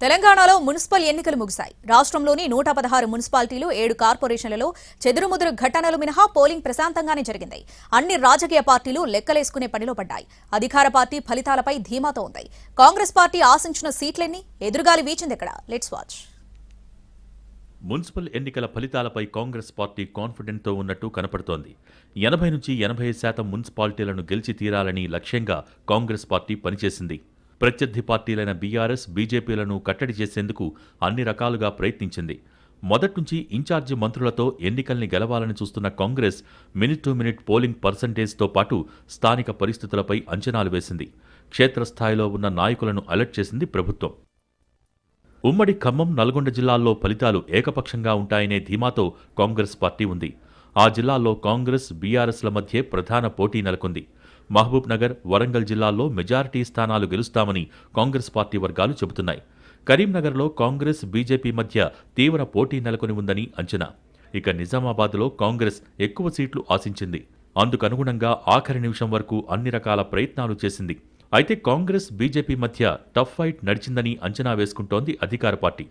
తెలంగాణలో మున్సిపల్ ఎన్నికలు ముగిశాయి. రాష్ట్రంలోని 116 మున్సిపాలిటీలు 7 కార్పొరేషన్లలో చెదురుముదురు ఘటనలు మినహా పోలింగ్ ప్రశాంతంగానే జరిగింది. అన్ని రాజకీయ పార్టీలు లెక్కలేసుకునే పనిలో పడ్డాయి. అధికార పార్టీ ఫలితాలపై ధీమాతో ఉంది. కాంగ్రెస్ పార్టీ ఆశించిన సీట్లెన్ని? ఎదురుగాలి వీచిందెక్కడ? Let's watch. మున్సిపల్ ఎన్నికల ఫలితాలపై కాంగ్రెస్ పార్టీ కాన్ఫిడెంట్తో ఉన్నట్టు కనపడుతోంది. 80 నుంచి 85% మున్సిపాలిటీలను గెలిచి తీరాలని లక్ష్యంగా కాంగ్రెస్ పార్టీ పనిచేసింది. ప్రత్యర్థి పార్టీలైన బీఆర్ఎస్, బీజేపీలను కట్టడి చేసేందుకు అన్ని రకాలుగా ప్రయత్నించింది. మొదట్నుంచి ఇన్ఛార్జి మంత్రులతో ఎన్నికల్ని గెలవాలని చూస్తున్న Congress minute to minute polling పర్సంటేజ్తో పాటు స్థానిక పరిస్థితులపై అంచనాలు వేసింది. క్షేత్రస్థాయిలో ఉన్న నాయకులను అలర్ట్ చేసింది ప్రభుత్వం. ఉమ్మడి ఖమ్మం, నల్గొండ జిల్లాల్లో ఫలితాలు ఏకపక్షంగా ఉంటాయనే ధీమాతో కాంగ్రెస్ పార్టీ ఉంది. ఆ జిల్లాల్లో కాంగ్రెస్, బీఆర్ఎస్ల మధ్య ప్రధాన పోటీ నెలకొంది. మహబూబ్ నగర్, వరంగల్ జిల్లాల్లో మెజారిటీ స్థానాలు గెలుస్తామని కాంగ్రెస్ పార్టీ వర్గాలు చెబుతున్నాయి. కరీంనగర్లో కాంగ్రెస్, బీజేపీ మధ్య తీవ్ర పోటీ నెలకొని ఉందని అంచనా. ఇక నిజామాబాద్లో కాంగ్రెస్ ఎక్కువ సీట్లు ఆశించింది. అందుకనుగుణంగా ఆఖరి నిమిషం వరకు అన్ని రకాల ప్రయత్నాలు చేసింది. అయితే కాంగ్రెస్, బీజేపీ మధ్య టఫ్ ఫైట్ నడిచిందని అంచనా వేసుకుంటోంది అధికార పార్టీ.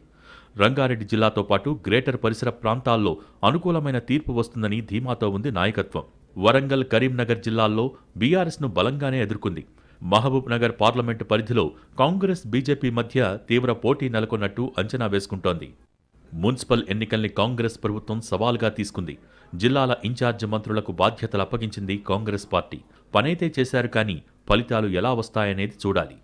రంగారెడ్డి జిల్లాతో పాటు గ్రేటర్ పరిసర ప్రాంతాల్లో అనుకూలమైన తీర్పు వస్తుందని ధీమాతో ఉంది నాయకత్వం. వరంగల్, కరీంనగర్ జిల్లాల్లో బీఆర్ఎస్ను బలంగానే ఎదుర్కొంది. మహబూబ్ నగర్ పార్లమెంటు పరిధిలో కాంగ్రెస్, బీజేపీ మధ్య తీవ్ర పోటీ నెలకొన్నట్టు అంచనా వేసుకుంటోంది. మున్సిపల్ ఎన్నికల్ని కాంగ్రెస్ ప్రభుత్వం సవాల్గా తీసుకుంది. జిల్లాల ఇన్ఛార్జ్ మంత్రులకు బాధ్యతలు అప్పగించింది కాంగ్రెస్ పార్టీ. పనైతే చేశారు కానీ ఫలితాలు ఎలా వస్తాయనేది చూడాలి.